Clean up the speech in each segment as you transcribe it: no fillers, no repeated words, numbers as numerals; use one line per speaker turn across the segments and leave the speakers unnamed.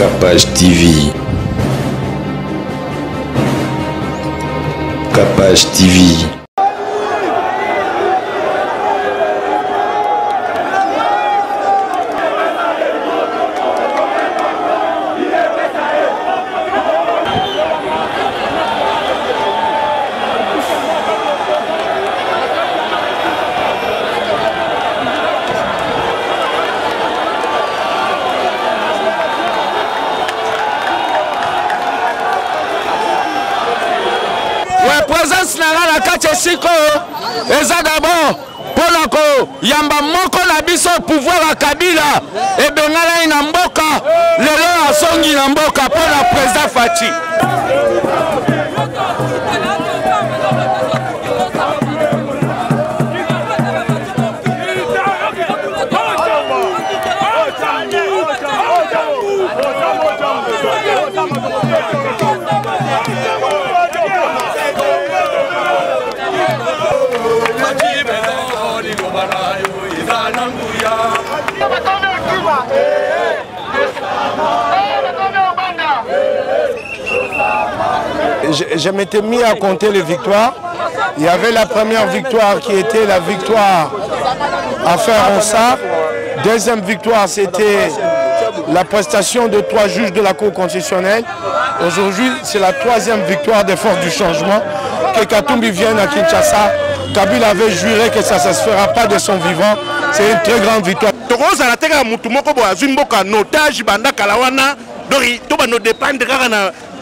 Capage TV. Capage TV.
Présence na la kati siko eza d'abord polako yamba moko na biso pouvoir à Kabila et bengala ina mboka lelo asongi na mboka pour la président Fachi.
Je m'étais mis à compter les victoires. Il y avait la première victoire qui était la victoire à Fer-Ronsard. Deuxième victoire, c'était la prestation de 3 juges de la Cour constitutionnelle. Aujourd'hui, c'est la 3e victoire des forces du changement. Que Katumbi vienne à Kinshasa. Kabila avait juré que ça ne se fera pas de son vivant. C'est une très grande victoire.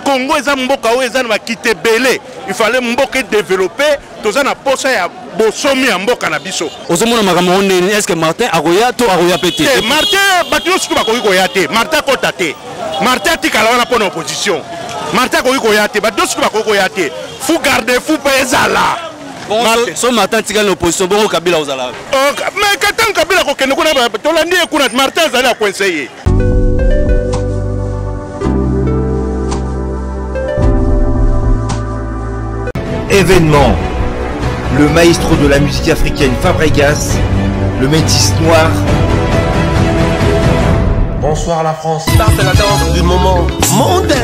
Congo est un mboka où est quitté belé. Il fallait mboka développer. Tous en a posé à bosomi en mboka na biso.
Est-ce que Martin Aroya to Aroya pété?
Martin battu ce que koyate. Martin kotate. Martin tikalawana pour l'opposition. Martin koyate. Battu ce que koyate. Faut garder fou pezala.
Bon, so Martin tikala l'opposition. Bon Kabila ozala.
Mais quand Kabila ko kene kuna to landi kuna Martin zala conseiller.
Événement, le maestro de la musique africaine Fabregas, le métis noir.
Bonsoir la France. Ça c'est la danse du moment mondain.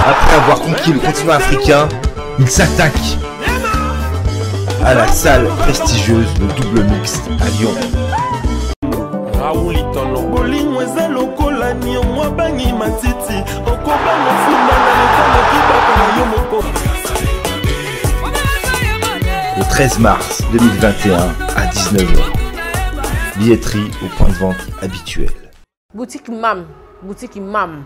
Après avoir conquis le continent africain, il s'attaque à la salle prestigieuse de Double Mix à Lyon. Le 13 mars 2021 à 19h. Billetterie au point de vente habituel.
Boutique Mam, boutique Mam,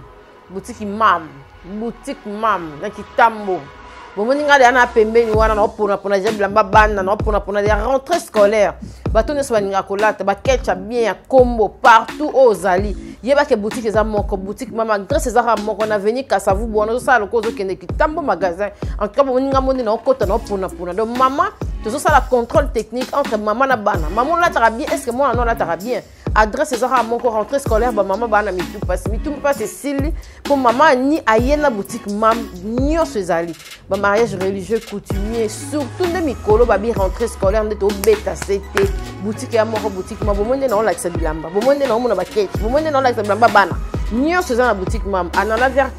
boutique Mam, boutique Mam, na Kitambo. Bon, on a des pembe ni wana na pona pona jabla mbabana na pona des rentrées scolaires. Bato ne soit ninga kolata, ba ketcha bien combo partout aux ali. Yeba ke boutique eza moko boutique mama grâce eza moko na venir Kasavu bono ça le cause kende Kitambo magasin. En tout cas bon ninga moni na kota na pona. Donc maman, tout ça la contrôle technique entre maman na bana. Maman là tara bien, est-ce que moi non là tara bien? Adresse eza moko rentrée scolaire ba maman bana mitu passe Sili pour maman ni ayena boutique mam nyo sezali. Ba mariage religieux coutumier surtout de mikolo babi rentrée scolaire ndeto beta c'était boutique ya moko boutique ma bomonde na on like ça bilamba bomonde na mona ba cake bomonde na on like ça bilamba bana nyo sezana boutique mam anana vers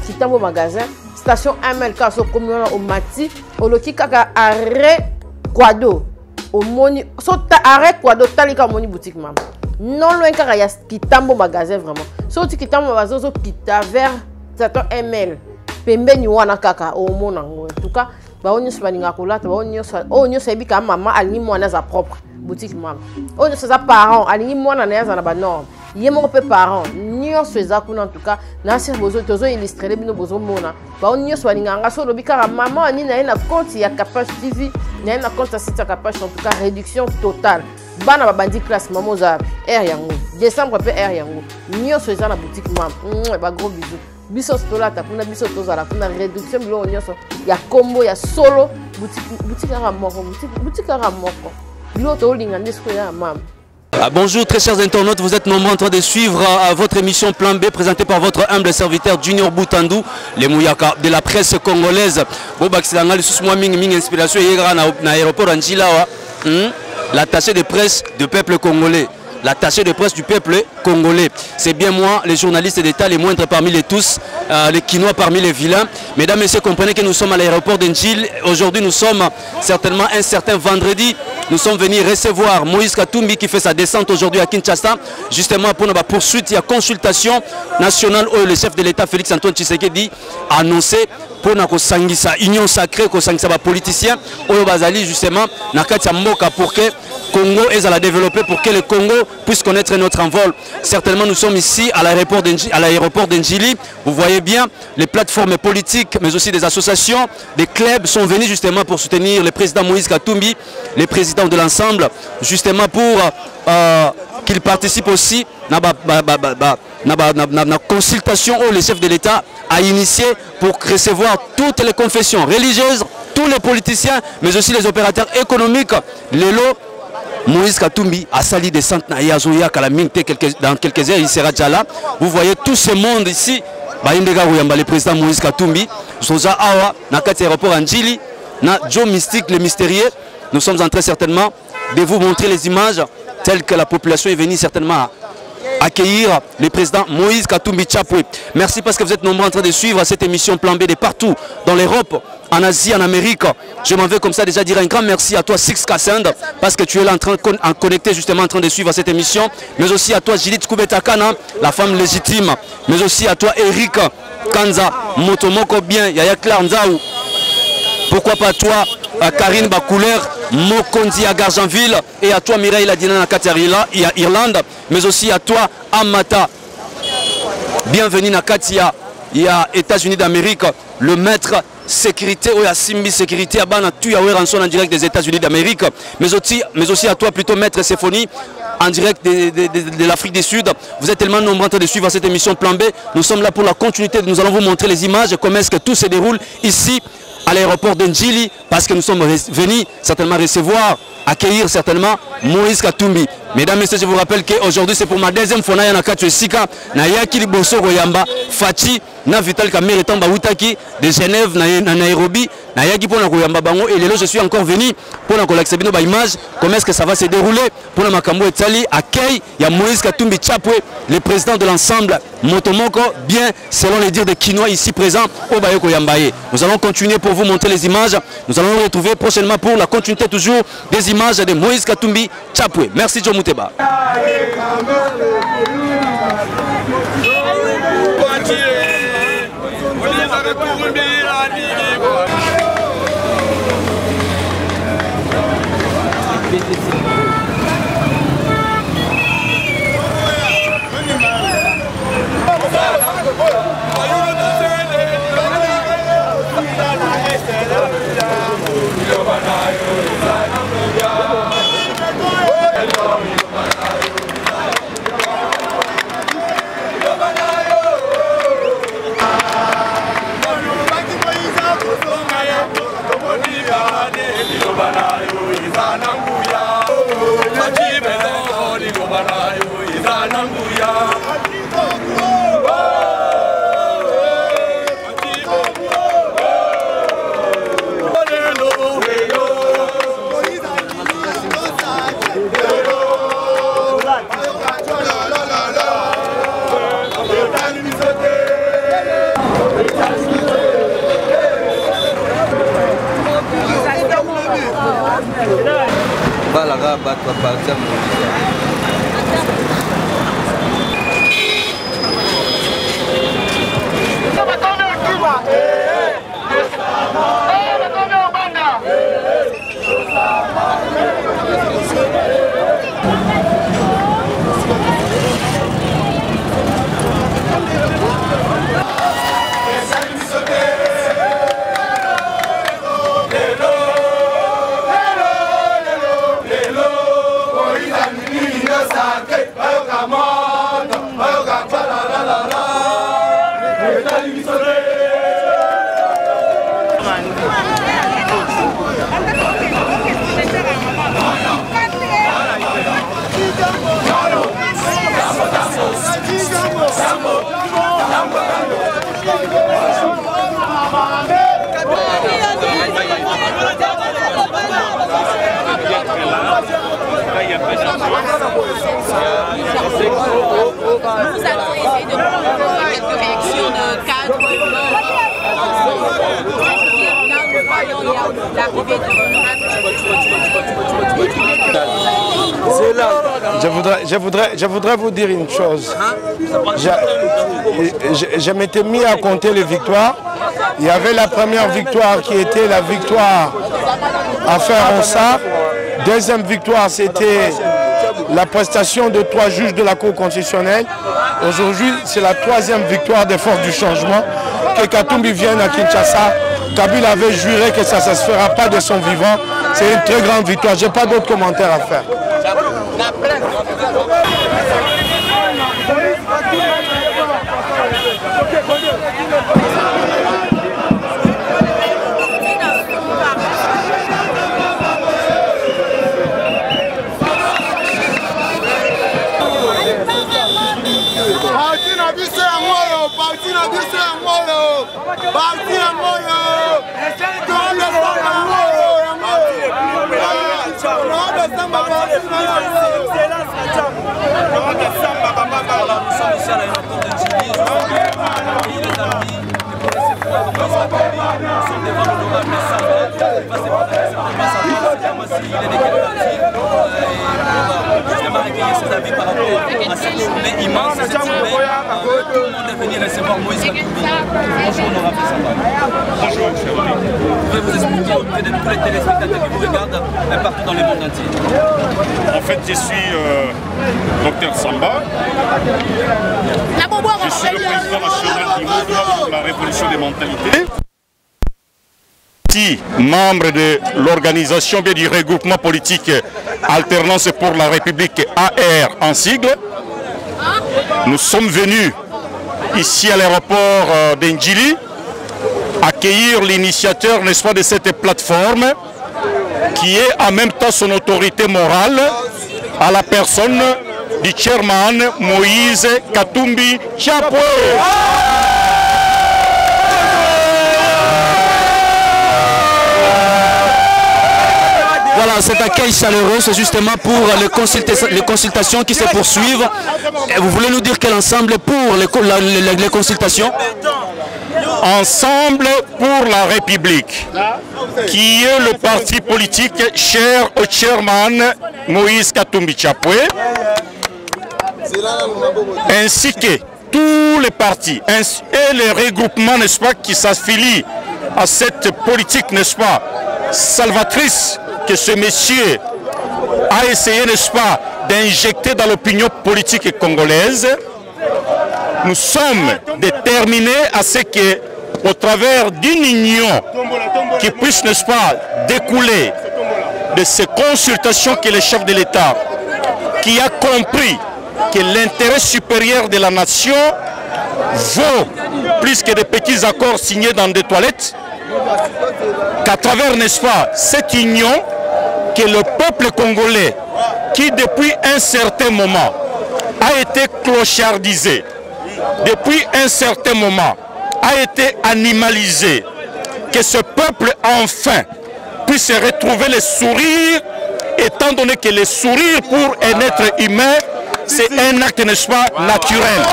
Kitambo magasin station MLK so communal au Mati au loki kaka arrêt Quado au moni so arrêt Quado talika moni boutique mam non loin car il y a Kitambo magasin vraiment sorti Kitambo magasin so kita vers station ML pembe ni wana kaka au mona en tout cas ba onyo spaninga kolata ba onyo sebi ka mama alingi mwana za propre boutique mama onyo sa parents alingi mwana na za na ba norme yemo pe parents nyo seza kuna en tout cas na ser bozo tozo illustrer bino bozo mona ba onyo spaninga nga so lobi kara mama ni na ina compte ya Capage TV na ina compte site ya Capage en tout cas réduction totale bana babandi classe mama za air yango décembre pe air yango nyo seza na boutique mama ba gros bisous biso stolata kuna biso tozala kuna réduction bilo onyoso ya combo ya solo boutique ya moko boutique ya moko bilo to linga ndisko ya mama
Bonjour très chers internautes, vous êtes nombreux en train de suivre votre émission Plan B présentée par votre humble serviteur Junior Boutandou, les mouyaka de la presse congolaise. Inspiration na aéroport Anjilawa, l'attaché de presse du peuple congolais. L'attaché de presse du peuple congolais. C'est bien moi, les journalistes d'État, les moindres parmi les tous, les Quinois parmi les vilains. Mesdames et messieurs, comprenez que nous sommes à l'aéroport d'Njil. Aujourd'hui, nous sommes certainement un certain vendredi. Nous sommes venus recevoir Moïse Katumbi qui fait sa descente aujourd'hui à Kinshasa, justement pour la poursuite. Il y a consultation nationale où le chef de l'État, Félix Antoine Tshisekedi, a annoncé pour la union sacrée, pour les politiciens, où Bazali justement, pour que Congo est à la développer, pour que le Congo puisse connaître notre envol. Certainement, nous sommes ici à l'aéroport d'Njili. Vous voyez bien, les plateformes politiques, mais aussi des associations, des clubs sont venus justement pour soutenir le président Moïse Katumbi, les présidents de l'ensemble, justement pour qu'il participe aussi à la consultation où le chef de l'État a initié pour recevoir toutes les confessions religieuses, tous les politiciens, mais aussi les opérateurs économiques. Moïse Katumbi a sali des centres dans quelques heures, il sera déjà là. Vous voyez tout ce monde ici. Le président Moïse Katumbi, Zoza Awa, Nakati aéroport Anjili, na Joe Mystique, le mystérieux. Nous sommes en train certainement de vous montrer les images telles que la population est venue certainement accueillir le président Moïse Katumbi Chapwe. Merci parce que vous êtes nombreux en train de suivre cette émission Plan B de partout, dans l'Europe, en Asie, en Amérique. Je m'en vais comme ça déjà dire un grand merci à toi Six Kassend, parce que tu es là en train de connecter justement en train de suivre cette émission, mais aussi à toi Judith Koubetakana, la femme légitime, mais aussi à toi Eric Kanza, Motomoko bien, Yaya Claire Nzaou, pourquoi pas toi Karine Bakouler, Mokondi à Garjanville, et à toi Mireille Ladina Nakatia Irlande, mais aussi à toi Amata. Bienvenue Nakatia, il y a États-Unis d'Amérique, le maître sécurité, ou à Simbi sécurité, à Bana Ranson en direct des États-Unis d'Amérique, mais aussi à toi plutôt maître Séphonie en direct de l'Afrique du Sud. Vous êtes tellement nombreux en train de suivre cette émission Plan B. Nous sommes là pour la continuité, nous allons vous montrer les images, comment est-ce que tout se déroule ici à l'aéroport d'Njili, parce que nous sommes venus certainement recevoir, accueillir certainement Moïse Katumbi. Mesdames et messieurs, je vous rappelle qu'aujourd'hui c'est pour ma deuxième fois na Katwe Sika, na Yakili Bosso Royamba, Fachi, na Vital Kamere Tamba Wutaki, de Genève, na Nairobi, na Yaki pour na Royamba Bango, et là je suis encore venu pour la collecter nos images, comment est-ce que ça va se dérouler pour la Makambo Etali, accueil, il y a Moïse Katumbi Chapwe, le président de l'ensemble Motomoko, bien selon les dires des Quinois ici présents au Bayoko Yambaye. Nous allons continuer pour vous montrer les images, nous allons nous retrouver prochainement pour la continuité toujours des images de Moïse Katumbi Chapwe. Merci John Mouteba.
allons essayer de prendre quelques réactions de cadres.
Je voudrais vous dire une chose. Je m'étais mis à compter les victoires. Il y avait la première victoire qui était la victoire à Fer-Ronsard. Deuxième victoire, c'était la prestation de 3 juges de la Cour constitutionnelle. Aujourd'hui, c'est la 3e victoire des forces du changement. Que Katumbi vienne à Kinshasa. Kabila avait juré que ça ne se fera pas de son vivant. C'est une très grande victoire. Je n'ai pas d'autres commentaires à faire.
Bonjour, pouvez vous expliquer auprès de tous les téléspectateurs qui vous regardent partout dans le monde entier?
En fait, je suis Dr Samba. Je suis le président national du mouvement de la révolution des mentalités. Membre de l'organisation bien du regroupement politique Alternance pour la République AR en sigle. Nous sommes venus ici à l'aéroport d'Ndjili accueillir l'initiateur, n'est-ce pas, de cette plateforme qui est en même temps son autorité morale à la personne du chairman Moïse Katumbi Chapwe.
Voilà, cet accueil chaleureux, c'est justement pour les consultations qui se poursuivent. Et vous voulez nous dire quel ensemble pour les consultations?
Ensemble pour la République, qui est le parti politique cher au chairman Moïse Katumbi Chapwe, ainsi que tous les partis et les regroupements, n'est-ce pas, qui s'affilient à cette politique, n'est-ce pas, salvatrice que ce monsieur a essayé, n'est-ce pas, d'injecter dans l'opinion politique congolaise. Nous sommes déterminés à ce que, au travers d'une union qui puisse, n'est-ce pas, découler de ces consultations que le chef de l'État, qui a compris que l'intérêt supérieur de la nation vaut plus que des petits accords signés dans des toilettes, qu'à travers, n'est-ce pas, cette union, que le peuple congolais, qui depuis un certain moment a été clochardisé, depuis un certain moment a été animalisé, que ce peuple enfin puisse retrouver le sourire, étant donné que le sourire pour un être humain, c'est un acte, n'est-ce pas, naturel.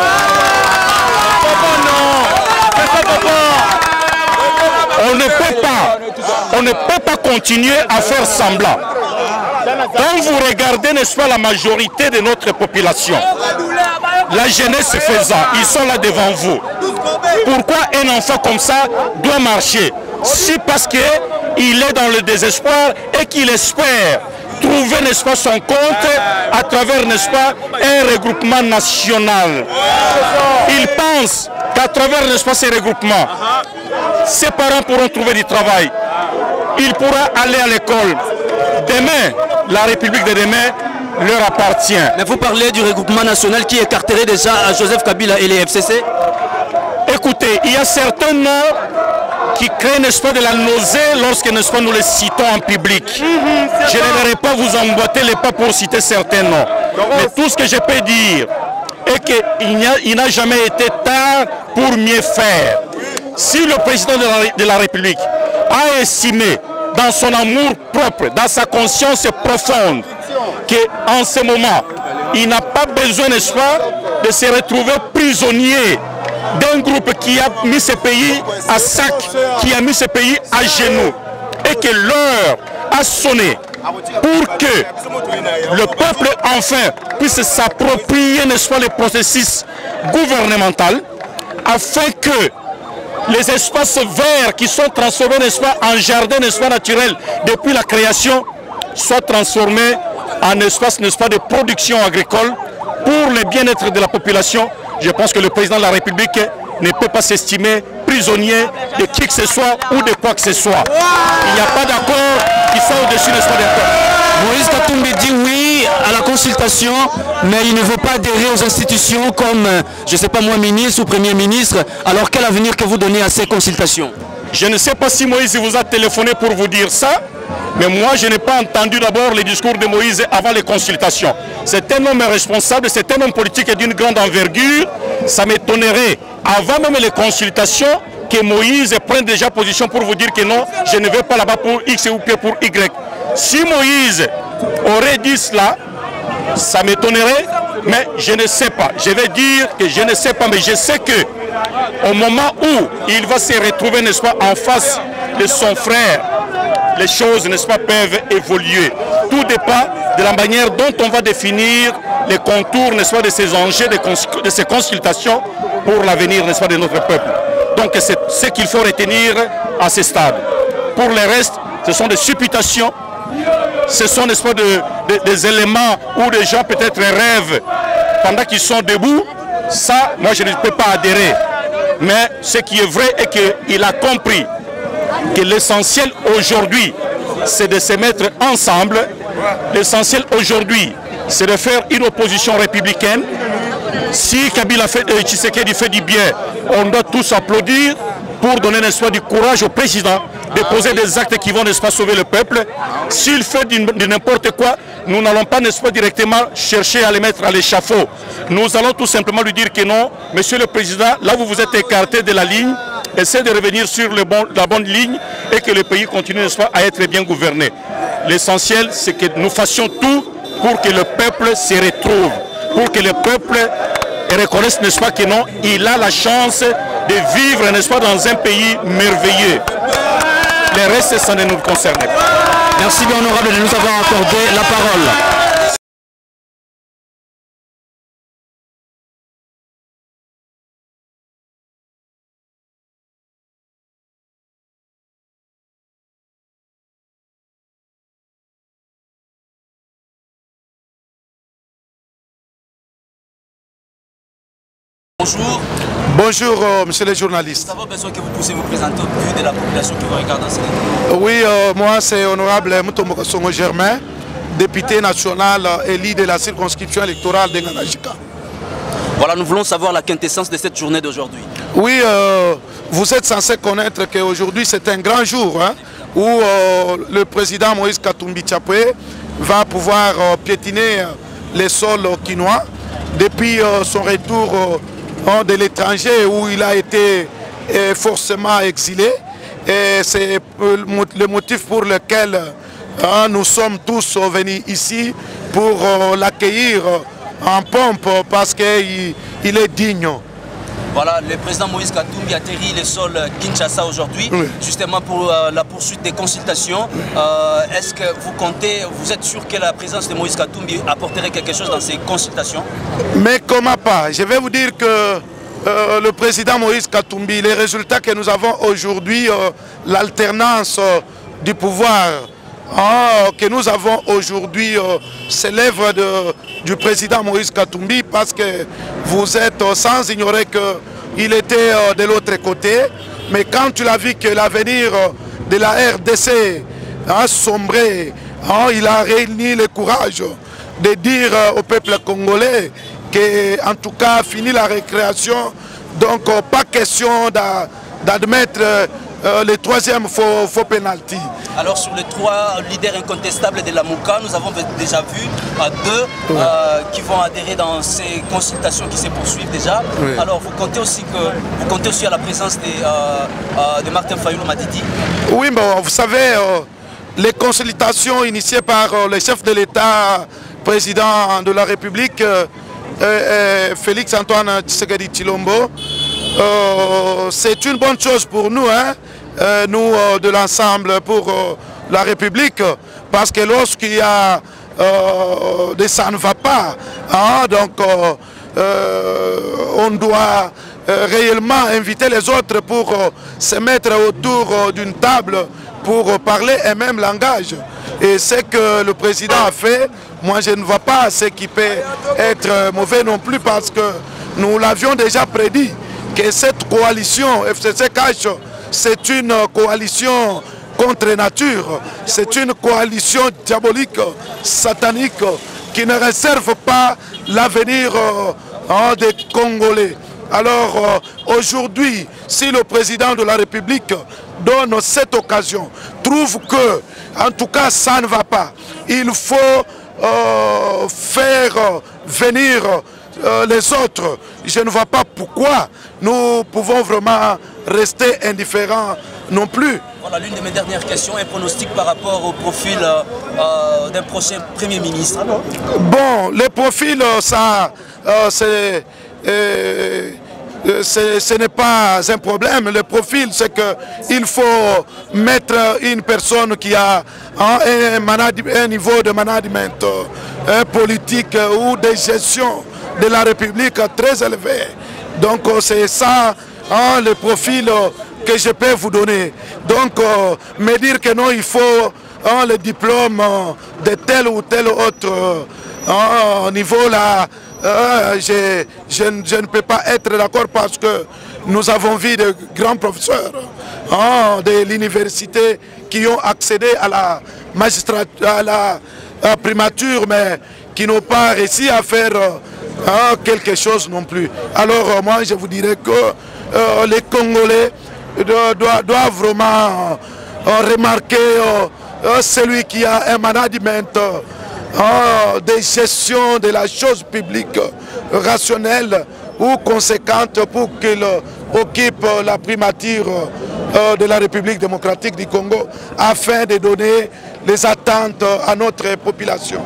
On ne peut pas continuer à faire semblant. Quand vous regardez, n'est-ce pas, la majorité de notre population, la jeunesse faisant, ils sont là devant vous. Pourquoi un enfant comme ça doit marcher? C'est parce qu'il est dans le désespoir et qu'il espère trouver, n'est-ce pas, son compte à travers, n'est-ce pas, un regroupement national. Il pense qu'à travers, n'est-ce pas, ces regroupements, ses parents pourront trouver du travail. Il pourra aller à l'école. Demain, la République de demain leur appartient.
Mais vous parlez du regroupement national qui écarterait déjà à Joseph Kabila et les FCC?
Écoutez, il y a certains noms qui créent, n'est-ce pas, de la nausée lorsque, n'est-ce pas, nous les citons en public. Je ne vais pas vous emboîter les pas pour citer certains noms. Mais tout ce que je peux dire est qu'il n'a jamais été tard pour mieux faire. Si le président de la République a estimé dans son amour propre, dans sa conscience profonde, qu'en ce moment, il n'a pas besoin, n'est-ce pas, de se retrouver prisonnier d'un groupe qui a mis ce pays à sac, qui a mis ce pays à genoux, et que l'heure a sonné pour que le peuple enfin puisse s'approprier, n'est-ce pas, le processus gouvernemental, afin que les espaces verts qui sont transformés, n'est-ce pas, en jardin, n'est-ce pas, naturel depuis la création, soient transformés en espace, n'est-ce pas, de production agricole pour le bien-être de la population. Je pense que le président de la République ne peut pas s'estimer prisonnier de qui que ce soit ou de quoi que ce soit. Il n'y a pas d'accord qui soit au-dessus, n'est-ce pas, des peuples.
Moïse Katumbi dit oui à la consultation, mais il ne veut pas adhérer aux institutions comme, je ne sais pas moi, ministre ou premier ministre. Alors quel avenir que vous donnez à ces consultations?
Je ne sais pas si Moïse vous a téléphoné pour vous dire ça, mais moi je n'ai pas entendu d'abord les discours de Moïse avant les consultations. C'est un homme responsable, c'est un homme politique et d'une grande envergure. Ça m'étonnerait, avant même les consultations, que Moïse prenne déjà position pour vous dire que non, je ne vais pas là-bas pour X ou pour Y. Si Moïse aurait dit cela, ça m'étonnerait, mais je ne sais pas. Je vais dire que je ne sais pas, mais je sais que au moment où il va se retrouver, n'est-ce pas, en face de son frère, les choses, n'est-ce pas, peuvent évoluer. Tout dépend de la manière dont on va définir les contours, n'est-ce pas, de ces enjeux, de ces consultations pour l'avenir, n'est-ce pas, de notre peuple. Donc c'est ce qu'il faut retenir à ce stade. Pour le reste, ce sont des supputations, ce sont, n'est-ce pas, des éléments où des gens peut-être rêvent pendant qu'ils sont debout. Ça, moi je ne peux pas adhérer. Mais ce qui est vrai est qu'il a compris que l'essentiel aujourd'hui, c'est de se mettre ensemble. L'essentiel aujourd'hui, c'est de faire une opposition républicaine. Si Kabila Tshisekedi fait du bien, on doit tous applaudir pour donner, n'est-ce pas, du courage au président de poser des actes qui vont, n'est-ce pas, sauver le peuple. S'il fait de n'importe quoi, nous n'allons pas, n'est-ce pas, directement chercher à les mettre à l'échafaud. Nous allons tout simplement lui dire que non, monsieur le président, là vous vous êtes écarté de la ligne, essayez de revenir sur la bonne ligne et que le pays continue, n'est-ce pas, à être bien gouverné. L'essentiel, c'est que nous fassions tout pour que le peuple se retrouve, pour que le peuple reconnaisse, n'est-ce pas, que non, il a la chance de vivre, n'est-ce pas, dans un pays merveilleux. Le reste, ça ne nous concerne pas.
Merci bien honorable de nous avoir accordé la parole.
Bonjour.
Bonjour, monsieur le journaliste.
Nous avons besoin que vous puissiez vous présenter au but de la population qui vous regarde dans cette vidéo.
Oui, moi c'est honorable Mutomboka Songo Germain, député national élu de la circonscription électorale de Nganajika.
Voilà, nous voulons savoir la quintessence de cette journée d'aujourd'hui.
Oui, vous êtes censé connaître qu'aujourd'hui c'est un grand jour, hein, où le président Moïse Katumbi Tshapwe va pouvoir piétiner les sols quinois depuis son retour de l'étranger où il a été forcément exilé. Et c'est le motif pour lequel nous sommes tous venus ici pour l'accueillir en pompe parce qu'il est digne.
Voilà, le président Moïse Katumbi atterrit les sols Kinshasa aujourd'hui, oui, justement pour la poursuite des consultations. Est-ce que vous êtes sûr que la présence de Moïse Katumbi apporterait quelque chose dans ces consultations? Mais comment pas? Je vais vous dire que le président Moïse Katumbi, les résultats que nous avons aujourd'hui, l'alternance du pouvoir que nous avons aujourd'hui, c'est l'œuvre du président Moïse Katumbi, parce que vous êtes sans ignorer qu'il était de l'autre côté. Mais quand tu l'as vu que l'avenir de la RDC a sombré, il a réuni le courage de dire au peuple congolais qu'en tout cas, fini la récréation, donc pas question d'admettre le troisième faux penalty. Alors sur les trois leaders incontestables de la Mouka, nous avons déjà vu deux qui vont adhérer dans ces consultations qui se poursuivent déjà. Oui. Alors vous comptez aussi à la présence de Martin Fayulu Madidi? Oui, bon, vous savez, les consultations initiées par le chef de l'État
président de la République, Félix Antoine Tshisekedi Tshilombo. C'est une bonne chose pour nous, hein, nous de l'ensemble pour la République, parce que lorsqu'il y a ça ne va pas, hein, donc on doit réellement inviter les autres pour se mettre autour d'une table pour parler un même langage. Et ce que le président a fait, moi je ne vois pas ce qui peut être mauvais non plus, parce que nous l'avions déjà prédit que cette coalition FCC-Cash, c'est une coalition contre nature, c'est une coalition diabolique, satanique, qui ne réserve pas l'avenir des Congolais. Alors aujourd'hui, si le président de la République donne cette occasion, trouve que, en tout cas, ça ne va pas, il faut faire venir les autres. Je ne vois pas pourquoi nous pouvons vraiment rester indifférents non plus.
Voilà, l'une de mes dernières questions, un pronostic par rapport au profil d'un prochain Premier ministre.
Bon, le profil, ça, ce n'est pas un problème. Le profil, c'est qu'il faut mettre une personne qui a un niveau de management politique ou de gestion de la République très élevé. Donc c'est ça le profil que je peux vous donner. Donc me dire que non, il faut le diplôme de tel ou tel autre niveau là, je ne peux pas être d'accord, parce que nous avons vu de grands professeurs de l'université qui ont accédé à la magistrature, à la primature, mais qui n'ont pas réussi à faire quelque chose non plus. Alors moi je vous dirais que les Congolais doivent vraiment remarquer celui qui a un management de gestion de la chose publique rationnelle ou conséquente pour qu'il occupe la primature de la République démocratique du Congo, afin de donner les attentes à notre population.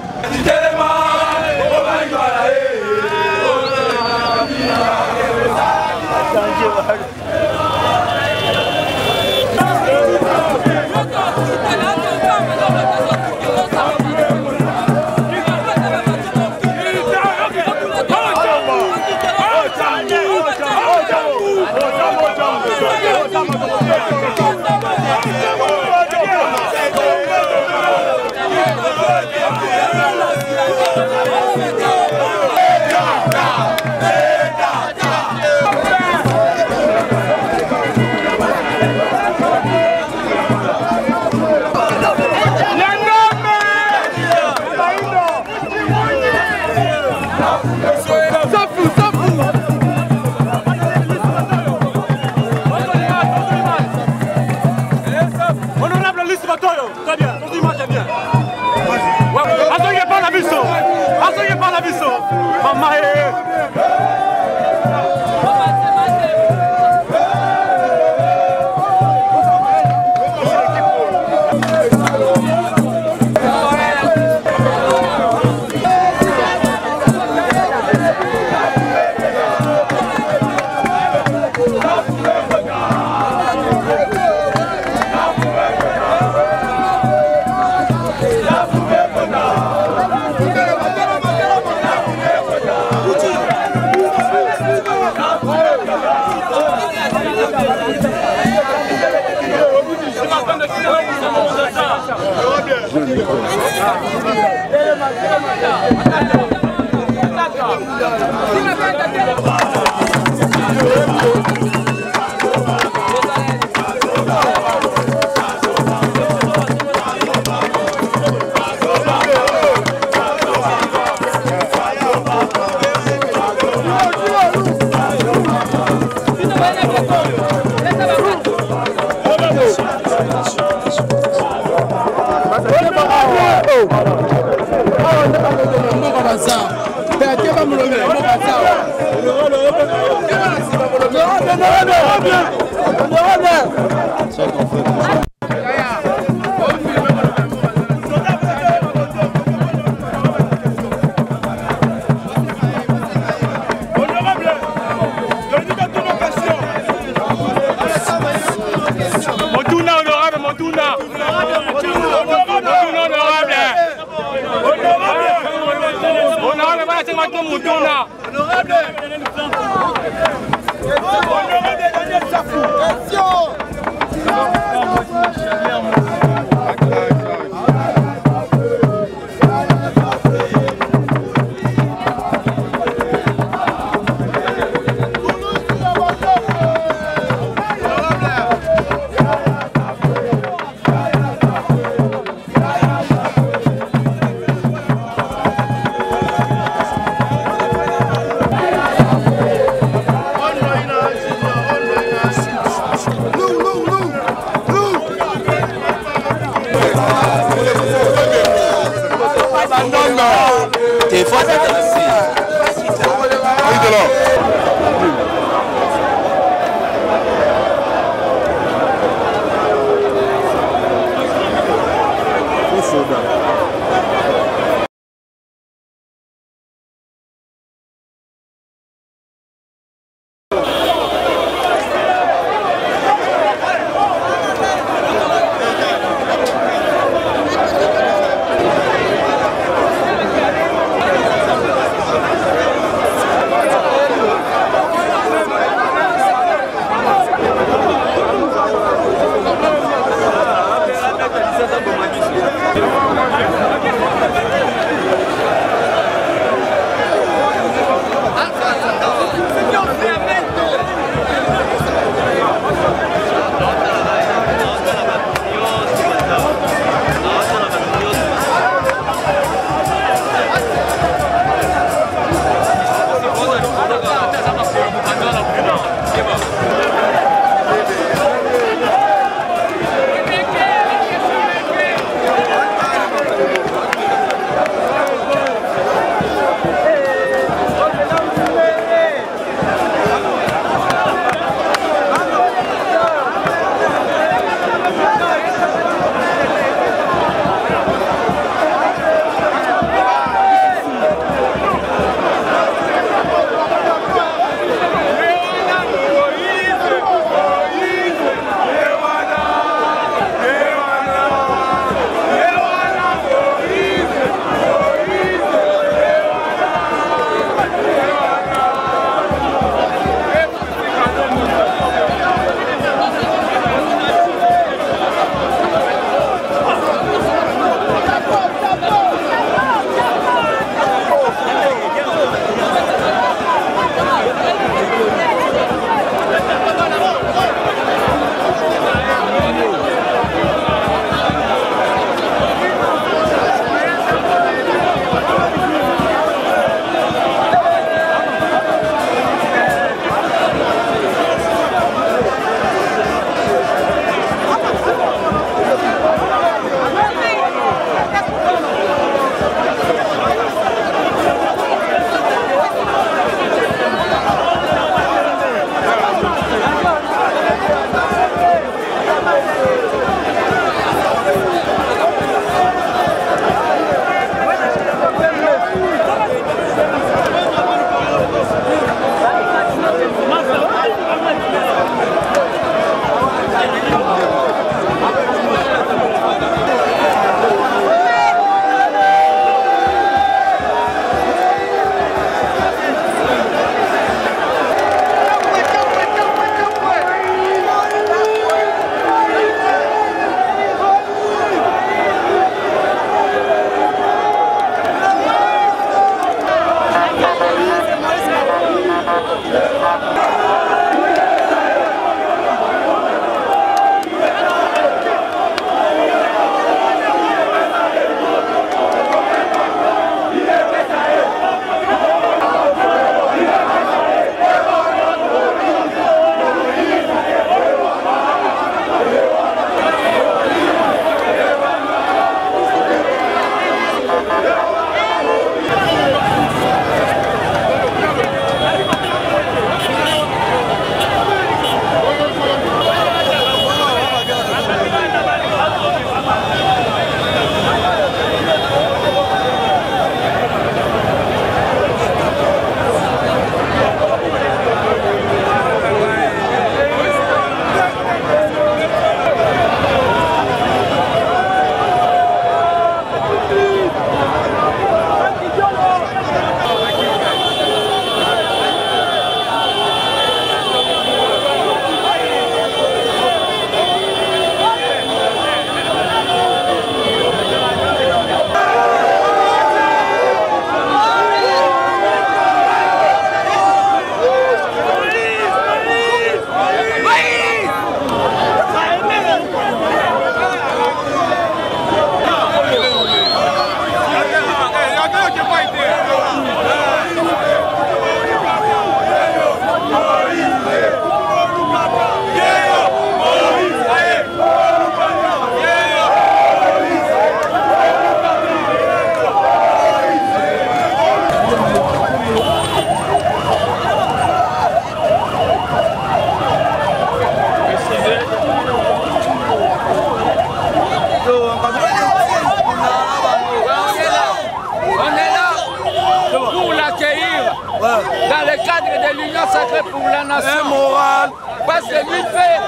l'Union sacrée pour la nation. Moral. Parce que lui fait.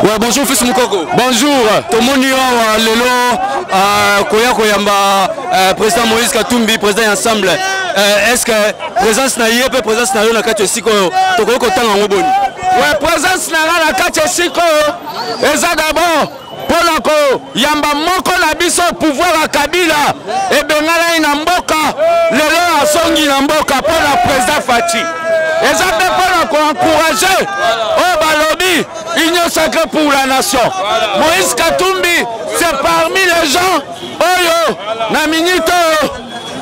Ouais, bonjour Fils Moukoko.
Bonjour.
Tout le monde est lelo Koya Koyamba, président Moïse Katumbi, président ensemble. Est-ce que présence na yé peut présence na yo na kati siko to ko tanga ngoboni?
Ouais, présence na kati siko eza d'abord pour ko yamba moko na biso pouvoir à Kabila et bengala ina mboka lelo asongi na mboka pour la président Fati. Eza pour encourager au balobi Union sacrée pour la nation. Moïse Katumbi c'est parmi les gens oyo na minute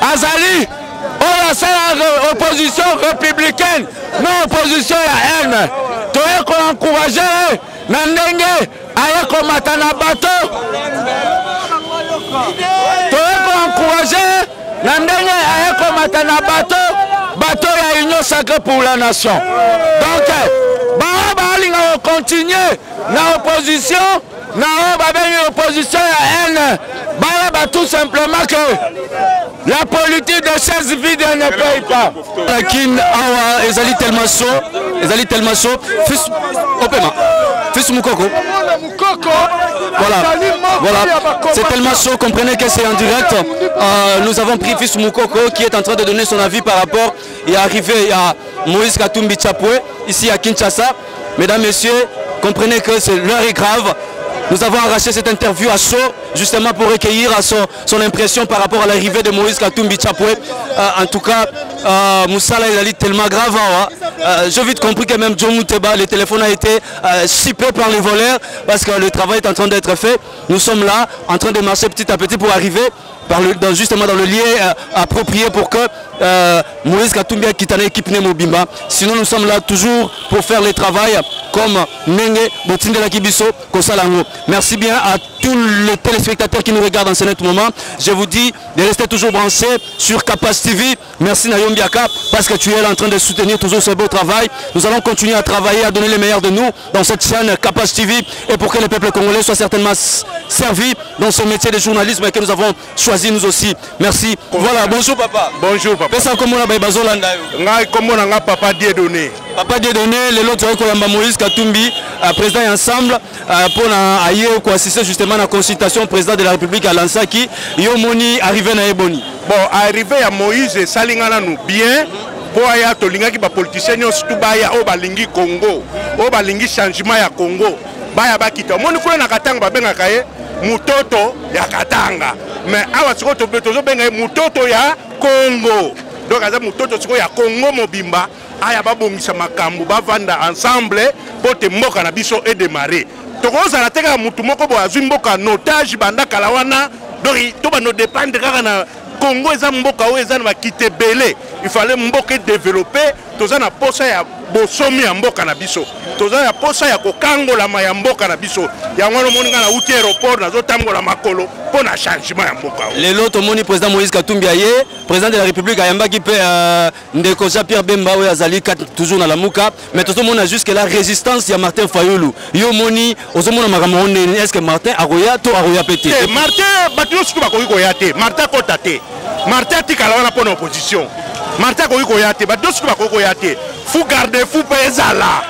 azali oyo opposition républicaine non opposition ya haine toye ko encourager na ndenge aye komata na bato toye ko encourager na ndenge aye komata na bato ya Union sacrée pour la nation. Donc balinga continuer na opposition na opposition ya haine ba tout simplement que la politique de chaise vide ne paye pas.
Lakin awa ezali tellement chaud fils opema fils Moukoko. Voilà, c'est tellement chaud, comprenez que c'est en direct. Nous avons pris fils Moukoko qui est en train de donner son avis par rapport et arrivé à Moïse Katumbi Chapwe ici à Kinshasa. Mesdames, messieurs, comprenez que l'heure est grave. Nous avons arraché cette interview à chaud, justement pour recueillir son impression par rapport à l'arrivée de Moïse Katumbi Chapwe. En tout cas, Moussala est tellement grave. J'ai vite compris que même John Mouteba, le téléphone a été chippé par les voleurs parce que le travail est en train d'être fait. Nous sommes là, en train de marcher petit à petit pour arriver justement dans le lieu approprié pour que Moïse Katumbi quitte l'équipe Nemobimba. Sinon, nous sommes là toujours pour faire le travail comme Nenge Botinde la Kibiso Kosalango. Merci bien à tous les téléspectateurs qui nous regardent en ce moment. Je vous dis de rester toujours branchés sur Capas TV. Merci Nayom Biaka parce que tu es là en train de soutenir toujours ce beau travail. Nous allons continuer à travailler, à donner les meilleurs de nous dans cette chaîne Capas TV et pour que le peuple congolais soit certainement servi dans ce métier de journalisme que nous avons choisi nous aussi. Merci. Voilà, bonjour papa.
Bonjour papa.
Pesa comment on a bazolanda yo.
Ngai comment on a papa Dieudonné.
Papa Dieudonné, le lot de Moïse Katumbi, président ensemble pour assister justement à la consultation président de la République à Lansaki. Yo moni arrivé na Eboni.
Bon, arrivé à Moïse et Salingana nous bien. Pour aya tolinga ki ba politiciens surtout baya o balingi Congo, o balingi changement ya Congo. Baya bakita. Moni kule na katanga ba benga kaye mutoto ya katanga. Mais awa siko to benga mutoto ya Congo. Donc aza mutoto siko ya Congo mobimba. Aya babongisa makambo bavanda ensemble pour te mboka na biso et démarrer. Tokoza na teka mutu moko bo azwi mboka notage banda kalawana. Donc to ba no dépendre kaka na Congo eza mboka o eza na bakite belé. Il fallait mboka développer toza na posa ya bosomi ya mboka na biso. Toza ya posa ya kokangola ma ya mboka na biso. Ya ngolo moninga na uti aéroport na zotambola makolo pour na changement ya mboka.
Les lots moni président Moïse Katumbi aye, président de la République ayamba qui peut ndeko Jean-Pierre Bemba o azali toujours na la muka, mais tout le monde a jusque la résistance ya Martin Fayulu. Yo moni ozomona makambo nini est-ce que Martin aroya to aroya pété.
Martin batio siku bakoki koyate, Martin kotate. Martin tikala wana pour opposition. Martin koki koyate, batio siku bakoki koyate. Fou garder fou pezala.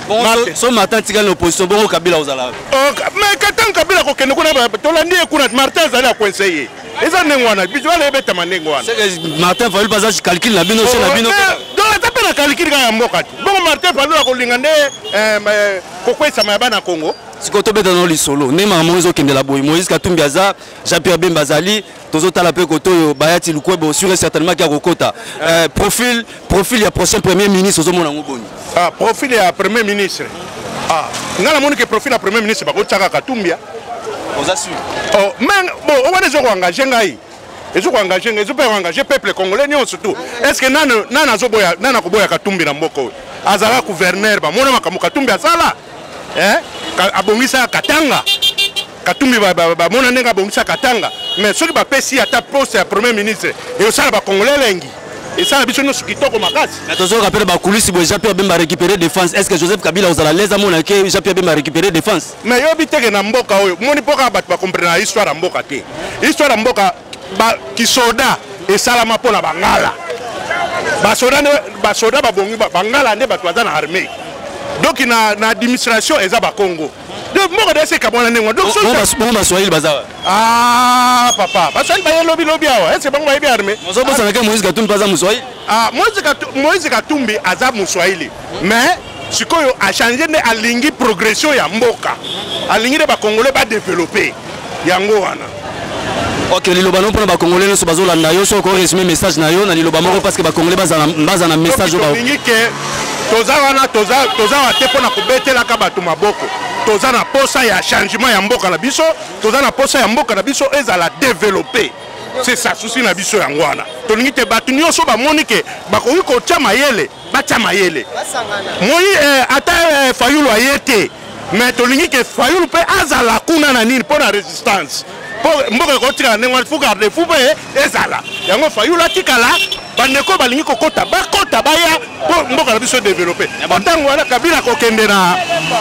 Bon, so Martin tika l'opposition bon Kabila ozala.
Mais quand Kabila ko kende kuna tolandi ekuna Martin azali a conseiller. Eza nengwana bijo ala ebeta manengwana.
Martin Fayulu baza calcul na bino na bino.
Donc la tape na calcul ka mboka. Bon Martin Fayulu ko lingande ko kwesa mayaba na Congo.
Sikoto beta no lisolo. Nema Moïse kende la boy. Moïse Katumbi aza, Jean-Pierre Bemba zali, tozota la pe koto bayati lukwebo sûr et certainement ki akokota. Profil ya prochain premier ministre ozomona ngoboni.
Ah, profil ya premier ministre. Ah, ngala moni ke profil ya premier ministre bako tsaka Katumbi.
On assure.
Oh, mais bon, on va les engager ngai. Ils ont engagé, ils ont engagé peuple congolais surtout. Est-ce que nana zoboya nana koboya Katumbi na mboko. Azala gouverneur ba mona makamu Katumbi azala. Abongisa Katanga. Katumbi ba mona nenga abongisa Katanga. Mais ceux qui ba pesi ata poste ya premier ministre et au sala ba congolais lengi. Et ça, la biso kitoko makasi.
Attention, rappelle ba coulisses bo Jean-Pierre Bemba récupérer défense. Est-ce que Joseph Kabila ozala les amona ke Jean-Pierre Bemba récupérer défense?
Mais yo biteke na mboka oyo, moni poka bat ba comprendre histoire ya mboka te. Histoire ya mboka ba kisoda et salama pona bangala.
basoda babongi bangala nde bato baza na armée donc na administration eza bakongo donc moko de c'est kabona nengo donc
bon baswahili baza
ah papa baswahili ba lobi awa est-ce bango ba armée
mozo bosa na Moïse Katumbi baza muswahili
Moïse Katumbi aza muswahili mais sikoyo a changé ne alingi progression ya mboka alingi de ba congolais ba développer yango wana.
Ok, liloba non pour ba congolais no so bazolanda yo so ko resumer message na yo na liloba moko parce que ba congolais baza na message ba
lingi ke toza wana toza wa te pona ko betela ka batu maboko toza na posa ya changement ya mboka na biso toza na posa ya mboka na biso ezala développer. C'est ça souci na biso yango wana tolingi te batu nyonso bamoni ke bakoki kotia mayele batia mayele moi ata Fayulu ayete mais tolingi ke Fayulu pe azala kuna na nini pona résistance po mboka kotika ndenge wana faut garder fou pe ezala yango Fayulu atikala bandeko balingi kokota bakota baya po mboka na biso développer batango wana Kabila kokende na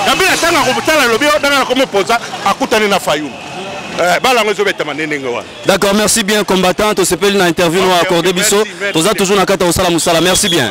Kabila tanga kobutala lobi danga komo poza akutani na Fayulu.
D'accord, merci bien combattant. Tu s'appelles une interview nous accordé biso. Tu as toujours na kata osala musala. Merci bien.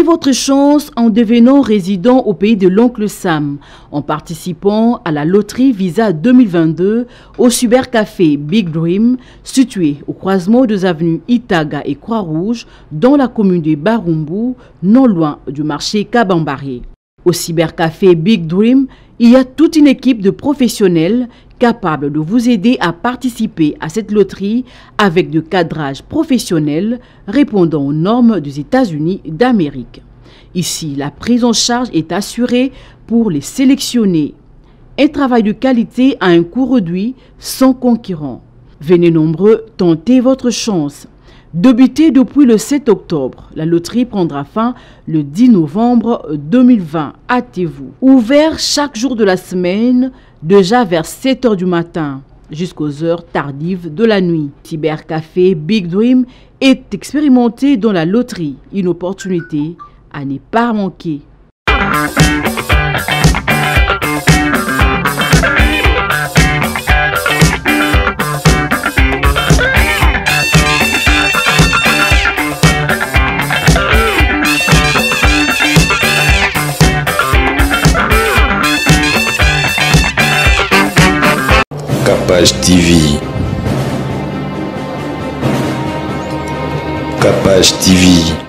votre chance en devenant résident au pays de l'oncle Sam, en participant à la loterie Visa 2022 au cybercafé Big Dream, situé au croisement des avenues Itaga et Croix-Rouge, dans la commune de Barumbu, non loin du marché Kabambaré. Au cybercafé Big Dream, il y a toute une équipe de professionnels capables de vous aider à participer à cette loterie avec de cadrage professionnel répondant aux normes des États-Unis d'Amérique. Ici, la prise en charge est assurée pour les sélectionnés. Un travail de qualité à un coût réduit, sans concurrent. Venez nombreux tenter votre chance. Débuté depuis le 7 octobre, la loterie prendra fin le 10 novembre 2020. Hâtez-vous. Ouvert chaque jour de la semaine, déjà vers 7 h du matin jusqu'aux heures tardives de la nuit. Cybercafé Big Dream est expérimenté dans la loterie. Une opportunité à ne pas manquer.
Capage TV. Capage TV.